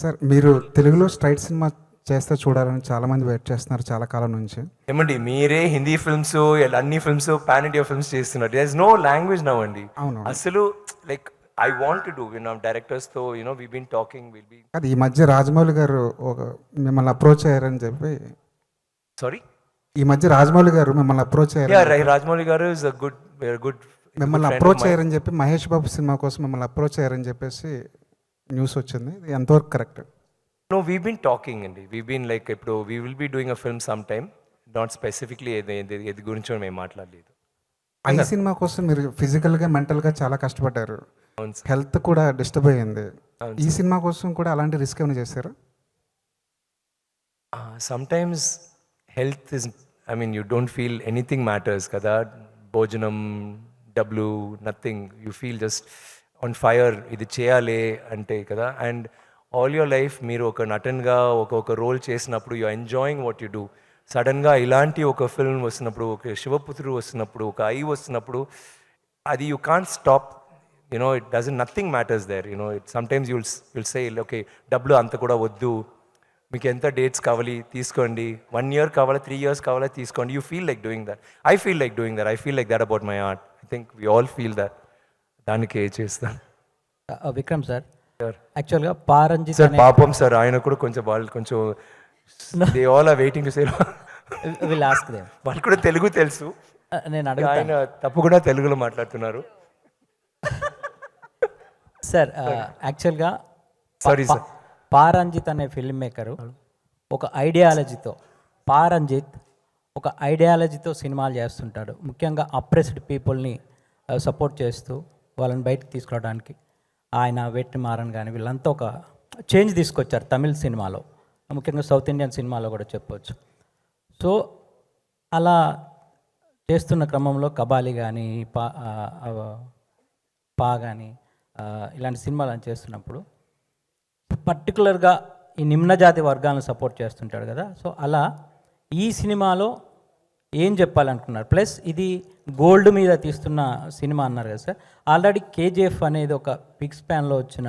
Sir మీరు తెలుగులో straight cinema చేస్తే చూడాలని చాలామంది వెయిట్ చేస్తున్నారు చాలా కాలం నుంచి. ఏమండి మీరే హిందీ ఫిల్మ్స్ అన్ని ఫిల్మ్స్ పాన్ ఇండియా ఫిల్మ్స్ చేస్తున్నారు. There is no language now అండి. అవును. అసలు like I want to do డైరెక్టర్స్తో we been talking will be. అది ఈ మధ్య రాజమౌళి గారు మిమ్మల్ని అప్రోచ్ అయ్యారని చెప్పి. సారీ, ఈ మధ్య రాజమౌళి గారు మిమ్మల్ని అప్రోచ్ అయ్యారు. రాజమౌళి గారు ఇస్ అ గుడ్ మిమ్మల్ని అప్రోచ్ అయ్యారని చెప్పి మహేష్ బాబు సినిమా కోసం మిమ్మల్ని అప్రోచ్ అయ్యారని చెప్పేసి న్యూస్ వచ్చింది. ఇది ఎంతవరకు correct? No, we've been talking అండి. We've been like ఇప్పుడు we will be doing a film sometime. Not specifically ఏది గురించో మేము మాట్లాడలేదు. ఈ సినిమా కోసం మీరు ఫిజికల్గా మెంటల్గా చాలా కష్టపడ్డారు. అవును సార్. హెల్త్ కూడా డిస్టర్బ్ అయ్యింది. అవును ఈ సినిమా కోసం కూడా అలాంటి రిస్క్ ఏమైనా చేశారు? Sometimes health is you don't feel anything matters కదా. భోజనం, డబ్బులు, nothing. You feel just on fire. ఇది చేయాలి అంటే కదా. అండ్ ఆల్ యువర్ లైఫ్ మీరు ఒక నటన్గా ఒక రోల్ చేసినప్పుడు you enjoying what you do. సడన్గా ఇలాంటి ఒక ఫిల్మ్ వస్తున్నప్పుడు, ఒక శివపుత్రుడు వస్తున్నప్పుడు, ఒక ఐ వస్తున్నప్పుడు, అది you can't stop. It doesn't nothing matters there. Sometimes you'll say okay డబ్బులు అంత కూడా వద్దు, మీకు ఎంత డేట్స్ కావాలి తీసుకోండి, 1 year కావాలా 3 years కావాలా తీసుకోండి. You feel like doing that. I feel like doing that. I feel like that about my art. I think we all feel that. దానికే చేస్తాను. విక్రమ్ సార్, యాక్చువల్గా పారంజిత్ సార్ పాపం సార్, ఆయన కూడా వాళ్ళు కొంచెం they all are waiting to say. Will ask them. వాళ్ళు కూడా తెలుగు తెలుసు. నేను అడుగుతాను ఆయన తప్పకుండా తెలుగులో మాట్లాడుతున్నారు. సార్. యాక్చువల్గా సారీ సార్. పారంజిత్ అనే ఫిల్మ్ మేకరు ఒక ఐడియాలజీతో సినిమాలు చేస్తుంటాడు. ముఖ్యంగా అప్రెస్డ్ పీపుల్ని సపోర్ట్ చేస్తూ వాళ్ళని బయటకు తీసుకురావడానికి ఆయన వెట్రిమారన్ కానీ వీళ్ళంతా ఒక చేంజ్ తీసుకొచ్చారు తమిళ సినిమాలో, ముఖ్యంగా సౌత్ ఇండియన్ సినిమాలో కూడా చెప్పవచ్చు. సో అలా చేస్తున్న క్రమంలో కబాలి కానీ పా కానీ ఇలాంటి సినిమాలు అని చేస్తున్నప్పుడు పర్టికులర్గా ఈ నిమ్నజాతి వర్గాలను సపోర్ట్ చేస్తుంటాడు కదా. సో అలా ఈ సినిమాలో ఏం చెప్పాలనుకున్నారు? ప్లస్ ఇది గోల్డ్ మీద తీస్తున్న సినిమా అన్నారు కదా సార్. ఆల్రెడీ కేజీఎఫ్ అనేది ఒక బిగ్ స్పాన్లో వచ్చిన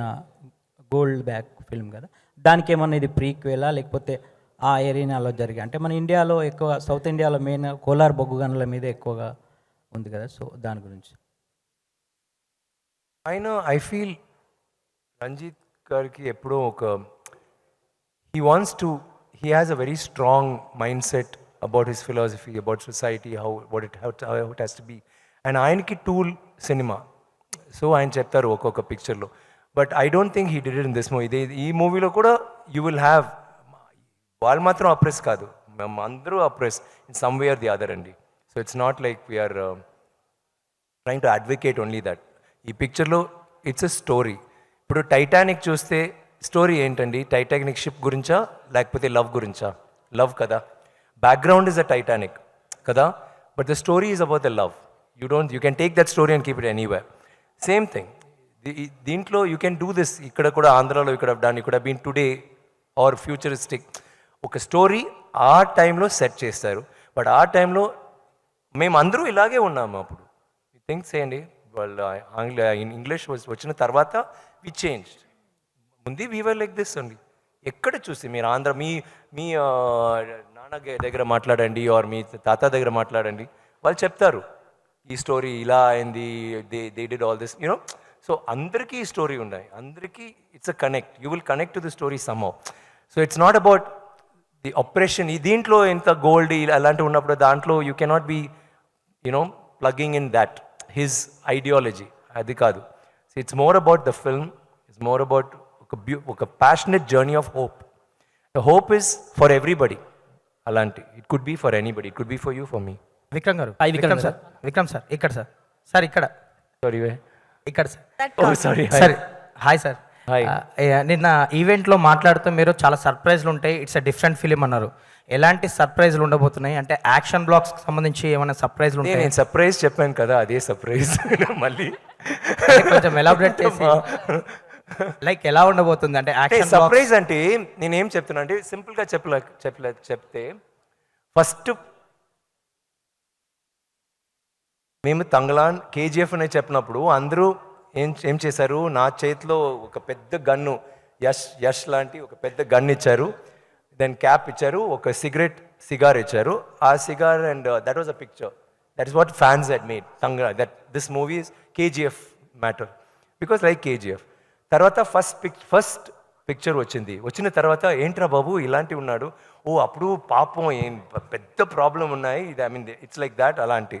గోల్డ్ బ్యాక్ ఫిల్మ్ కదా. దానికి ఏమన్నా ఇది ప్రీక్వెలా లేకపోతే ఆ ఏరియాలో జరిగే, అంటే మన ఇండియాలో ఎక్కువ సౌత్ ఇండియాలో మెయిన్ కోలార్ బొగ్గు గనుల మీద ఎక్కువగా ఉంది కదా. సో దాని గురించి ఐ ఫీల్ రంజిత్ గారికి ఎప్పుడో he has a very strong mindset about his philosophy, about society, how it has to be. And ఆయనకి టూల్ సినిమా. సో ఆయన చెప్తారు ఒక్కొక్క పిక్చర్లో. But I don't think he did it in this movie. ఈ మూవీలో కూడా యూ విల్ హ్యావ్, వాళ్ళు మాత్రం అప్రెస్ కాదు, మేము అందరూ oppress in some way or the other అండి. So it's not like we are trying to advocate only that. ఈ పిక్చర్లో ఇట్స్ ఎ స్టోరీ. ఇప్పుడు టైటానిక్ చూస్తే స్టోరీ ఏంటండి? టైటానిక్ షిప్ గురించా లేకపోతే లవ్ గురించా? లవ్ కదా. బ్యాక్గ్రౌండ్ ఇస్ అ టైటానిక్ కదా, but the story is about the love. You can take that story and keep it anywhere. Same thing దీంట్లో you can do this. ఇక్కడ కూడా ఆంధ్రాలో ఇక్కడ డన్, ఇక్కడ బీన్ టుడే ఆర్ ఫ్యూచరిస్టిక్ ఒక story ఆ టైంలో సెట్ చేస్తారు. బట్ ఆ టైంలో మేము అందరూ ఇలాగే ఉన్నాము. అప్పుడు థింక్ చేయండి, వాళ్ళు ఇంగ్లీష్ వచ్చిన తర్వాత వి చేంజ్. ముందు వీవర్ లైక్ దిస్ అండి. ఎక్కడ చూసి మీరు ఆంధ్ర మీ నాన్న దగ్గర మాట్లాడండి ఆర్ మీ తాత దగ్గర మాట్లాడండి, వాళ్ళు చెప్తారు ఈ స్టోరీ ఇలా అయింది, they did all this so అందరికీ ఈ స్టోరీ ఉన్నాయి. అందరికీ it's a connect. You will connect to the story somehow. So it's not about the operation. దీంట్లో ఎంత గోల్డ్ అలాంటివి ఉన్నప్పుడు దాంట్లో you cannot be plugging in that his ideology. అది కాదు. So it's more about the film. It's more about ఒక passionate journey of hope. The hope is for everybody. అలాంటి it could be for anybody. It could be for you, for me. Vikram garu, Vikram sir ఇక్కడ sir ఇక్కడ sorry ఇక్కడ sir. Sorry sir. Hi sir. Hi. నిన్న ఈవెంట్లో మాట్లాడుతూ మీరు చాలా సర్ప్రైజ్లు ఉంటాయి, ఇట్స్ అ డిఫరెంట్ ఫిలిం అన్నారు. ఎలాంటి సర్ప్రైజ్లు ఉండబోతున్నాయి? అంటే యాక్షన్ బ్లాక్స్ సంబంధించి ఏమైనా సర్ప్రైజ్లు ఉంటాయి? నేను సర్ప్రైజ్ చెప్పాను కదా, అదే సర్ప్రైజ్. మళ్ళీ కొంచెం ఎలాబరేట్ చేసి లైక్ ఎలా ఉండబోతుంది? అంటే యాక్షన్ సర్ప్రైజ్ అంటే నేనేం చెప్తున్నా అంటే సింపుల్గా చెప్తే ఫస్ట్ మేము తంగలాన్ కేజీఎఫ్ అని చెప్పినప్పుడు అందరూ ఏం చేశారు, నా చేతిలో ఒక పెద్ద గన్ను యష్ లాంటి ఒక పెద్ద గన్ ఇచ్చారు, దెన్ క్యాప్ ఇచ్చారు, ఒక సిగార్ ఇచ్చారు. ఆ cigar and that was a picture. That is what fans had made తంగ that this movie is KGF matter, because like KGF. తర్వాత ఫస్ట్ పిక్చర్ వచ్చిన తర్వాత ఏంట్రా బాబు ఇలాంటి ఉన్నాడు, ఓ అప్పుడు పాపం ఏం పెద్ద ప్రాబ్లం ఉన్నాయి, ఇది I mean it's like that అలాంటి.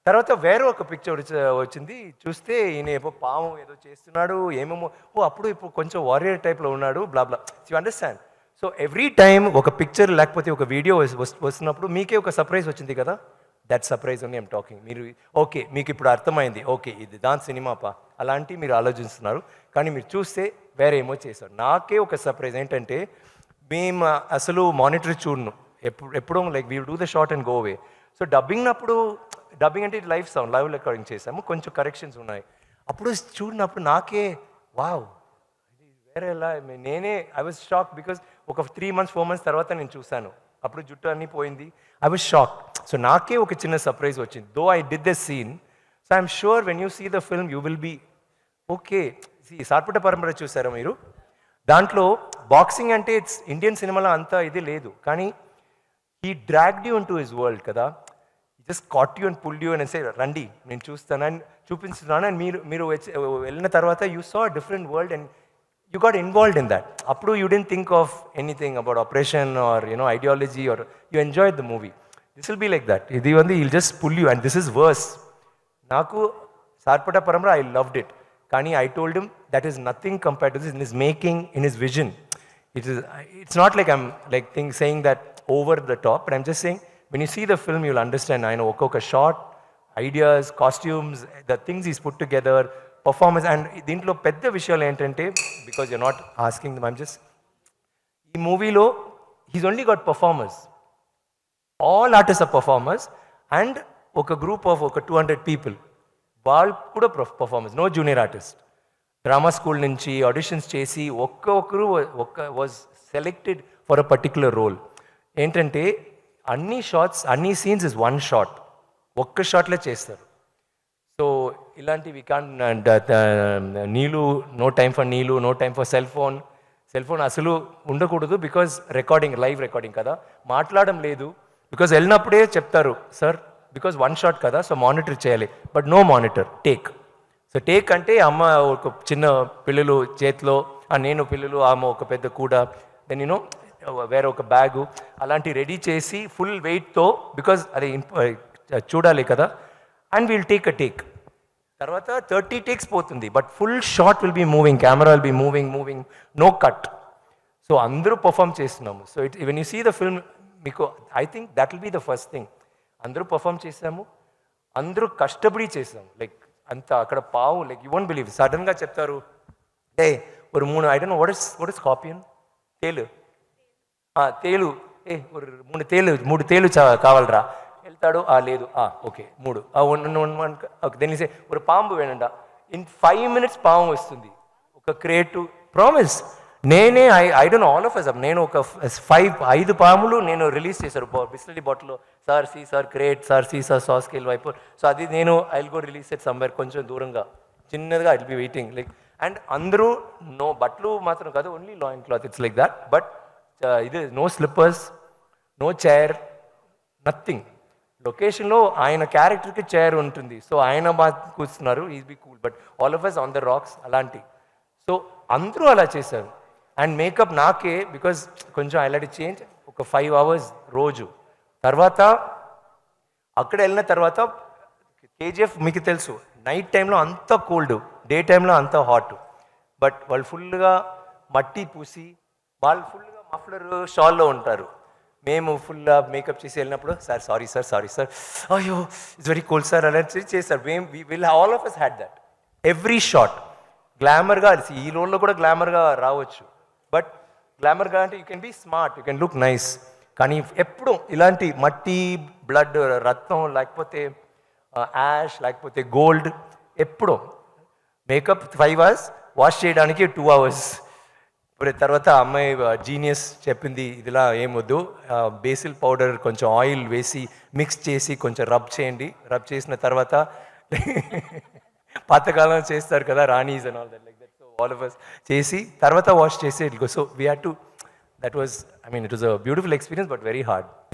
తర్వాత వేరే ఒక పిక్చర్ వచ్చింది, చూస్తే ఈయన ఏమో పాము ఏదో చేస్తున్నాడు ఏమేమో, ఓ అప్పుడు ఇప్పుడు కొంచెం వారియర్ టైప్లో ఉన్నాడు, blah blah. You understand? So every time ఒక పిక్చర్ లేకపోతే ఒక వీడియో వస్తున్నప్పుడు మీకే ఒక సర్ప్రైజ్ వచ్చింది కదా, దట్ సర్ప్రైజ్ అని ఐమ్ టాకింగ్. మీరు ఓకే మీకు ఇప్పుడు అర్థమైంది, ఓకే ఇది దాని సినిమాపా అలాంటి మీరు ఆలోచిస్తున్నారు, కానీ మీరు చూస్తే వేరే ఏమో చేశారు. నాకే ఒక సర్ప్రైజ్ ఏంటంటే, మేము అసలు మానిటర్ చూడను ఎప్పుడో, like we do the short and go away. So dubbing అంటే లైవ్ రికార్డింగ్ చేసాము, కొంచెం కరెక్షన్స్ ఉన్నాయి. అప్పుడు చూడినప్పుడు నాకే వావ్ ఇది వేరే ఎలా, ఐ వాజ్ షాక్, బికాస్ ఒక 3 months 4 months తర్వాత నేను చూశాను, అప్పుడు జుట్టు అన్నీ పోయింది. I was shock. సో నాకే ఒక చిన్న సర్ప్రైజ్ వచ్చింది, though I did the scene. So I'm sure when you see the film you will be okay. Sarpatta Parambarai చూసారా మీరు? దాంట్లో బాక్సింగ్ అంటే ఇట్స్ ఇండియన్ సినిమాలో అంత ఇది లేదు, కానీ he dragged you into his world కదా, just caught you and pull you అని సే రండి నేను చూస్తానని చూపిస్తున్నాను, అండ్ మీరు వెళ్ళిన తర్వాత you saw different world and you got involved in that. Appu you didn't think of anything about operation or ideology, or you enjoyed the movie. This will be like that. Idi vandi he'll just pull you, and this is worse. Naku Sarpata Paramara, I loved it. Kani I told him that is nothing compared to this in his making, in his vision. It's not like I'm like saying that over the top, but I'm just saying when you see the film you'll understand. I know okoka shot, ideas, costumes, the things he's put together, performance. And దీంట్లో పెద్ద విషయాలు ఏంటంటే, because you're not asking them, I'm just, ఈ మూవీలో he's only got performers, all artist are performers, and ఒక group of ఒక 200 people వాళ్ళు కూడా performers, no junior artist. Drama school నుంచి ఆడిషన్స్ చేసి ఒక్కొక్కరు was selected for a particular role. ఏంటంటే అన్ని షాట్స్, అన్ని సీన్స్ ఇస్ వన్ షాట్, ఒక్క షాట్లో చేస్తారు. సో ఇలాంటివి నీళ్ళు, నో టైం ఫర్ నీళ్ళు, no time for cell phone అసలు ఉండకూడదు, బికాజ్ రికార్డింగ్, లైవ్ రికార్డింగ్ కదా, మాట్లాడడం లేదు. బికాజ్ వెళ్ళినప్పుడే చెప్తారు సార్, బికాజ్ వన్ షాట్ కదా, సో మానిటర్ చేయాలి, but no monitor, take. So take అంటే అమ్మ ఒక చిన్న పిల్లలు చేతిలో, నేను పిల్లలు, ఆమె ఒక పెద్ద కూడ, దెన్ వేరే ఒక బ్యాగు అలాంటి రెడీ చేసి ఫుల్ వెయిట్తో, బికాజ్ అది చూడాలి కదా, and will take a take. తర్వాత 30 takes పోతుంది, but full shot will be moving, camera will be moving, no cut. So అందరూ పర్ఫామ్ చేస్తున్నాము. So when you see the film, మీకు I think that will be the first thing. అందరూ perform చేసాము, అందరూ కష్టపడి చేసాము. లైక్ అంత అక్కడ పావు, లైక్ యూ వోంట్ బిలీవ్, సడన్గా చెప్తారు ఏ ఒక 3, I don't know what is scorpion, తేలు, ఒక 3 తేలు కావాలరా, వెళ్తాడు, లేదు ఓకే 3 ఓకే, దీన్ని ఒక పాంపు వేనంట, ఇన్ 5 minutes పాము వస్తుంది, ఒక creative promise. I don't know all of us, నేను ఒక 5 పాములు నేను రిలీజ్ చేశారు బిస్లరీ బాటిల్లో, sir see sir create, sir see sir సాస్ స్కేల్ వైపు. సో అది నేను I will go release it somewhere, కొంచెం దూరంగా చిన్నదిగా I will be waiting, like. And అందరూ నో బట్టలు మాత్రం కాదు, only loin cloth, it's like that. But ఇది no slippers, no chair, nothing. లొకేషన్లో ఆయన క్యారెక్టర్కి చైర్ ఉంటుంది, సో ఆయన బాగా కూర్చున్నారు, is be cool, but all of us on the rocks అలాంటి. సో అందరూ అలా చేశారు. అండ్ మేకప్ నాకే, బికాజ్ కొంచెం ఐ లైట్ చేంజ్, ఒక 5 hours రోజు. తర్వాత అక్కడ వెళ్ళిన తర్వాత కేజీఎఫ్ మీకు తెలుసు, నైట్ టైంలో అంత కోల్డ్, డే టైంలో అంత హాట్, బట్ వాళ్ళు ఫుల్గా మట్టి పూసి, వాళ్ళు ఫుల్గా మఫ్లర్ షాల్లో ఉంటారు. మేము ఫుల్ మేకప్ చేసి వెళ్ళినప్పుడు సార్ సారీ సార్, అయ్యో ఇట్స్ వెరీ కోల్డ్ సార్ అలా చేస్తారు. Will all of us had that. Every shot గ్లామర్గా, ఈ రోల్లో కూడా గ్లామర్గా రావచ్చు, బట్ గ్లామర్గా అంటే you can be smart, you can look nice. కానీ ఎప్పుడు ఇలాంటి మట్టి, బ్లడ్, రక్తం, లేకపోతే యాష్, లేకపోతే గోల్డ్, ఎప్పుడో మేకప్ 5 hours, వాష్ చేయడానికి 2 hours. తర్వాత అమ్మాయి జీనియస్ చెప్పింది, ఇదిలా ఏమొద్దు, బేసిల్ పౌడర్ కొంచెం ఆయిల్ వేసి మిక్స్ చేసి కొంచెం రబ్ చేయండి, రబ్ చేసిన తర్వాత పాతకాలం చేస్తారు కదా ranis and all that, like that. So all of us చేసి తర్వాత వాష్ చేసి it go. So we had to, that was, I mean it was a beautiful experience but very hard.